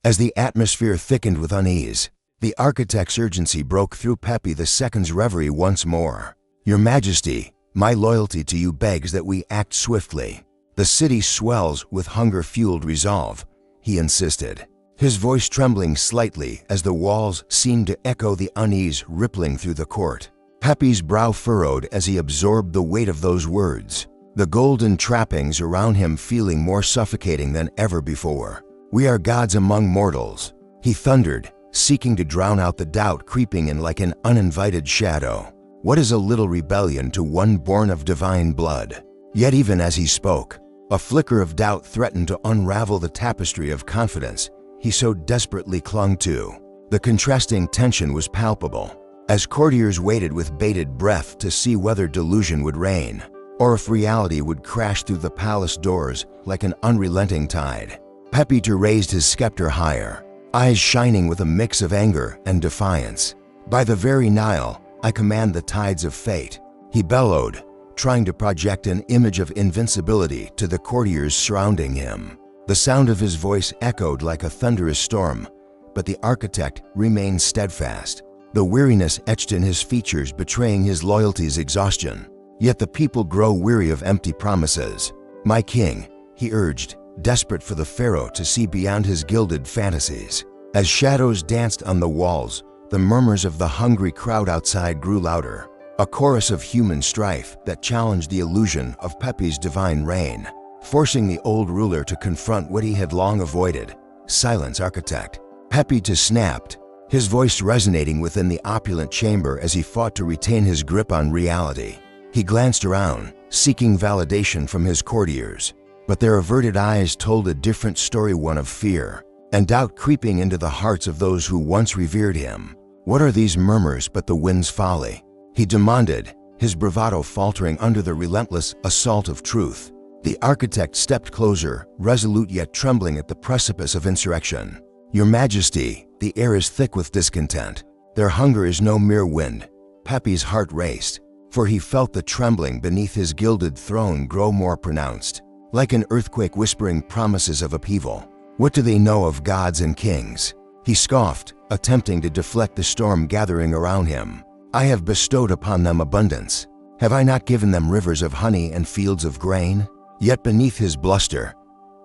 As the atmosphere thickened with unease, the architect's urgency broke through Pepi II's reverie once more. "Your Majesty, my loyalty to you begs that we act swiftly. The city swells with hunger-fueled resolve," he insisted, his voice trembling slightly as the walls seemed to echo the unease rippling through the court. Pepi's brow furrowed as he absorbed the weight of those words, the golden trappings around him feeling more suffocating than ever before. "We are gods among mortals," he thundered, seeking to drown out the doubt creeping in like an uninvited shadow. "What is a little rebellion to one born of divine blood?" Yet even as he spoke, a flicker of doubt threatened to unravel the tapestry of confidence he so desperately clung to. The contrasting tension was palpable, as courtiers waited with bated breath to see whether delusion would reign, or if reality would crash through the palace doors like an unrelenting tide. Pepi II raised his scepter higher, eyes shining with a mix of anger and defiance. "By the very Nile, I command the tides of fate," he bellowed, trying to project an image of invincibility to the courtiers surrounding him. The sound of his voice echoed like a thunderous storm, but the architect remained steadfast, the weariness etched in his features betraying his loyalty's exhaustion. Yet the people grow weary of empty promises. "My king," he urged, desperate for the Pharaoh to see beyond his gilded fantasies. As shadows danced on the walls, the murmurs of the hungry crowd outside grew louder, a chorus of human strife that challenged the illusion of Pepi's divine reign, forcing the old ruler to confront what he had long avoided. "Silence, architect." Pepi II snapped, his voice resonating within the opulent chamber as he fought to retain his grip on reality. He glanced around, seeking validation from his courtiers, but their averted eyes told a different story, one of fear and doubt creeping into the hearts of those who once revered him. "What are these murmurs but the wind's folly?" he demanded, his bravado faltering under the relentless assault of truth. The architect stepped closer, resolute yet trembling at the precipice of insurrection. "Your Majesty, the air is thick with discontent. Their hunger is no mere wind." Pepi's heart raced, for he felt the trembling beneath his gilded throne grow more pronounced, like an earthquake whispering promises of upheaval. "What do they know of gods and kings?" he scoffed, attempting to deflect the storm gathering around him. "I have bestowed upon them abundance. Have I not given them rivers of honey and fields of grain?" Yet beneath his bluster,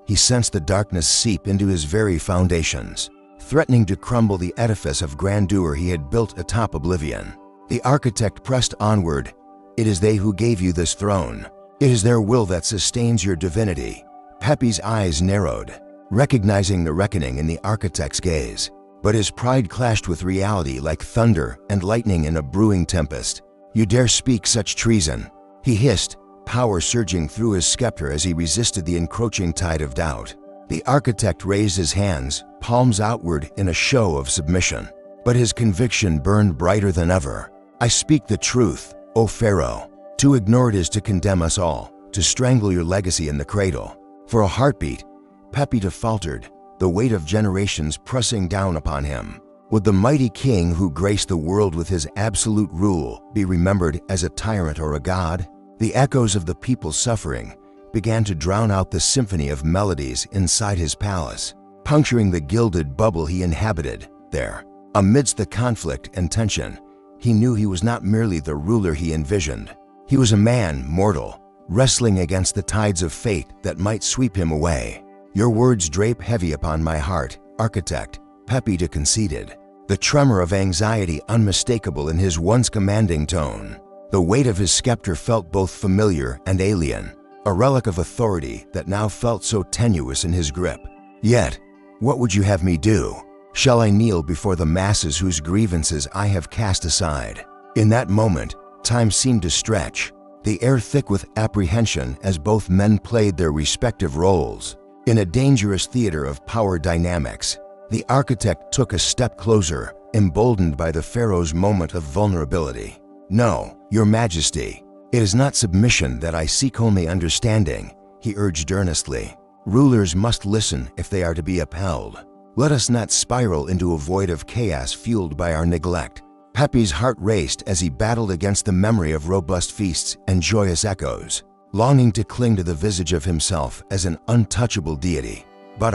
he sensed the darkness seep into his very foundations, threatening to crumble the edifice of grandeur he had built atop oblivion. The architect pressed onward. "It is they who gave you this throne. It is their will that sustains your divinity." Pepi's eyes narrowed, recognizing the reckoning in the architect's gaze, but his pride clashed with reality like thunder and lightning in a brewing tempest. "You dare speak such treason?" he hissed, power surging through his scepter as he resisted the encroaching tide of doubt. The architect raised his hands, palms outward in a show of submission, but his conviction burned brighter than ever. "I speak the truth, O Pharaoh. To ignore it is to condemn us all, to strangle your legacy in the cradle." For a heartbeat, Pepi II faltered, the weight of generations pressing down upon him. Would the mighty king who graced the world with his absolute rule be remembered as a tyrant or a god? The echoes of the people's suffering began to drown out the symphony of melodies inside his palace, puncturing the gilded bubble he inhabited there. Amidst the conflict and tension, he knew he was not merely the ruler he envisioned. He was a man, mortal, wrestling against the tides of fate that might sweep him away. "Your words drape heavy upon my heart, architect," Pepi II conceded, the tremor of anxiety unmistakable in his once commanding tone. The weight of his scepter felt both familiar and alien, a relic of authority that now felt so tenuous in his grip. "Yet, what would you have me do? Shall I kneel before the masses whose grievances I have cast aside?" In that moment, time seemed to stretch, the air thick with apprehension as both men played their respective roles. In a dangerous theater of power dynamics, the architect took a step closer, emboldened by the Pharaoh's moment of vulnerability. "No, Your Majesty, it is not submission that I seek, only understanding," he urged earnestly. "Rulers must listen if they are to be upheld. Let us not spiral into a void of chaos fueled by our neglect." Pepi's heart raced as he battled against the memory of robust feasts and joyous echoes, longing to cling to the visage of himself as an untouchable deity. "But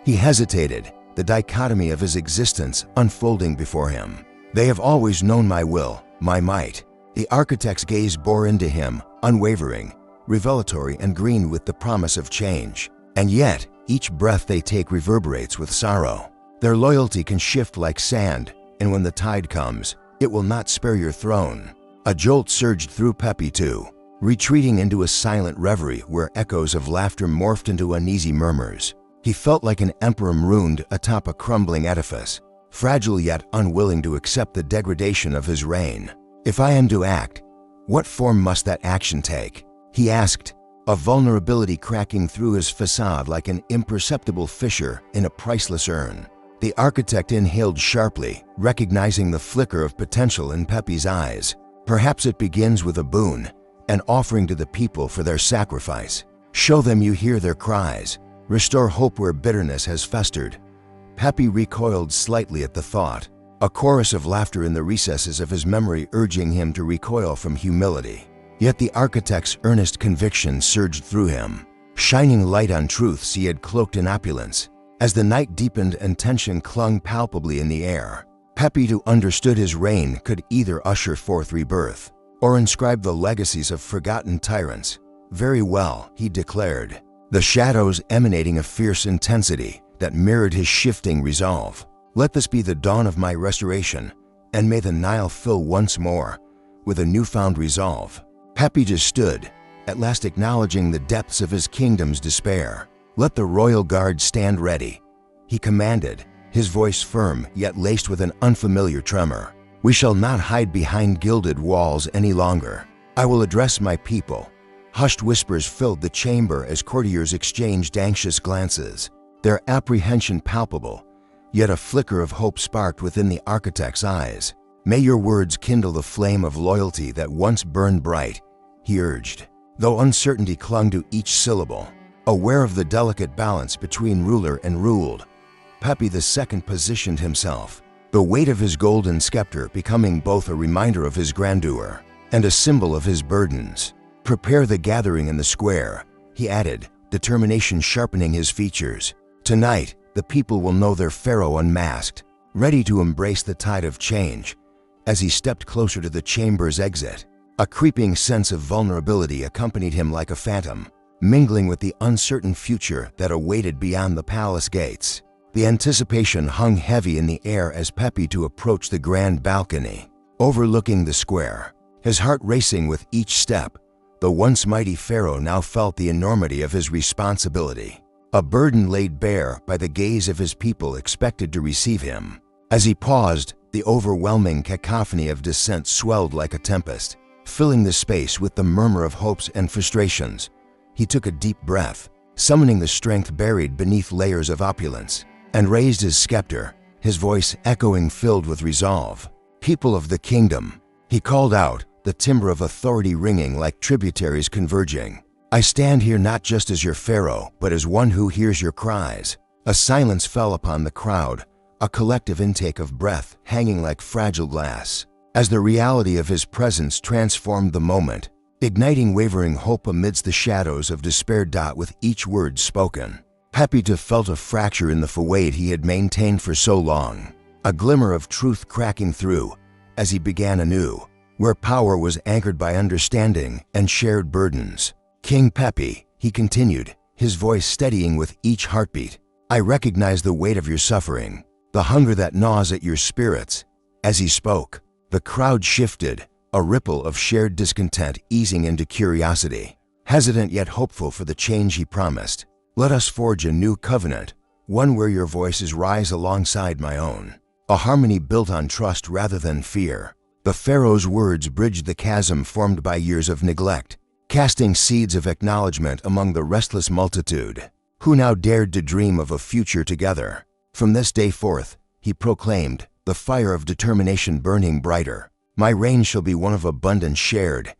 he hesitated, the dichotomy of his existence unfolding before him. They have always known my will, my might. The architect's gaze bore into him, unwavering, revelatory and green with the promise of change. And yet, each breath they take reverberates with sorrow. Their loyalty can shift like sand, and when the tide comes, it will not spare your throne. A jolt surged through Pepi II, retreating into a silent reverie where echoes of laughter morphed into uneasy murmurs. He felt like an emperor marooned atop a crumbling edifice, fragile yet unwilling to accept the degradation of his reign. If I am to act, what form must that action take? He asked, a vulnerability cracking through his facade like an imperceptible fissure in a priceless urn. The architect inhaled sharply, recognizing the flicker of potential in Pepi's eyes. Perhaps it begins with a boon, an offering to the people for their sacrifice. Show them you hear their cries. Restore hope where bitterness has festered. Pepi recoiled slightly at the thought, a chorus of laughter in the recesses of his memory urging him to recoil from humility. Yet the architect's earnest conviction surged through him, shining light on truths he had cloaked in opulence. As the night deepened and tension clung palpably in the air, Pepi II understood his reign could either usher forth rebirth or inscribe the legacies of forgotten tyrants. Very well, he declared, the shadows emanating a fierce intensity that mirrored his shifting resolve. Let this be the dawn of my restoration, and may the Nile fill once more with a newfound resolve. Pepi II stood, at last acknowledging the depths of his kingdom's despair. Let the royal guard stand ready, he commanded, his voice firm yet laced with an unfamiliar tremor. We shall not hide behind gilded walls any longer. I will address my people. Hushed whispers filled the chamber as courtiers exchanged anxious glances, their apprehension palpable, yet a flicker of hope sparked within the architect's eyes. May your words kindle the flame of loyalty that once burned bright, he urged, though uncertainty clung to each syllable. Aware of the delicate balance between ruler and ruled, Pepi II positioned himself, the weight of his golden scepter becoming both a reminder of his grandeur and a symbol of his burdens. Prepare the gathering in the square, he added, determination sharpening his features. Tonight, the people will know their Pharaoh unmasked, ready to embrace the tide of change. As he stepped closer to the chamber's exit, a creeping sense of vulnerability accompanied him like a phantom, mingling with the uncertain future that awaited beyond the palace gates. The anticipation hung heavy in the air as Pepi II approached the grand balcony, overlooking the square. His heart racing with each step, the once mighty Pharaoh now felt the enormity of his responsibility, a burden laid bare by the gaze of his people expected to receive him. As he paused, the overwhelming cacophony of dissent swelled like a tempest, filling the space with the murmur of hopes and frustrations. He took a deep breath, summoning the strength buried beneath layers of opulence, and raised his scepter, his voice echoing filled with resolve. People of the kingdom, he called out, the timbre of authority ringing like tributaries converging. I stand here not just as your Pharaoh, but as one who hears your cries. A silence fell upon the crowd, a collective intake of breath hanging like fragile glass, as the reality of his presence transformed the moment, igniting wavering hope amidst the shadows of despair. With each word spoken, Pepi II felt a fracture in the facade he had maintained for so long, a glimmer of truth cracking through as he began anew, where power was anchored by understanding and shared burdens. King Pepi, he continued, his voice steadying with each heartbeat, I recognize the weight of your suffering, the hunger that gnaws at your spirits. As he spoke, the crowd shifted, a ripple of shared discontent easing into curiosity, hesitant yet hopeful for the change he promised. Let us forge a new covenant, one where your voices rise alongside my own, a harmony built on trust rather than fear. The Pharaoh's words bridged the chasm formed by years of neglect, casting seeds of acknowledgement among the restless multitude, who now dared to dream of a future together. From this day forth, he proclaimed, the fire of determination burning brighter, my reign shall be one of abundance shared.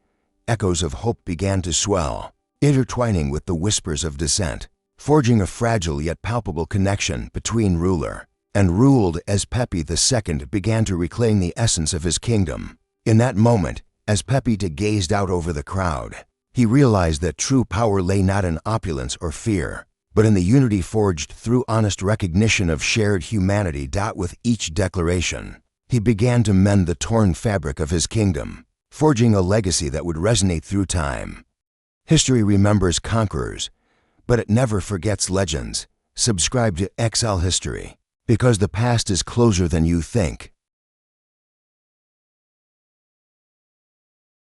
Echoes of hope began to swell, intertwining with the whispers of dissent, forging a fragile yet palpable connection between ruler and ruled as Pepi II began to reclaim the essence of his kingdom. In that moment, as Pepi II gazed out over the crowd, he realized that true power lay not in opulence or fear, but in the unity forged through honest recognition of shared humanity. With each declaration, he began to mend the torn fabric of his kingdom, forging a legacy that would resonate through time. History remembers conquerors, but it never forgets legends. Subscribe to XL History, because the past is closer than you think.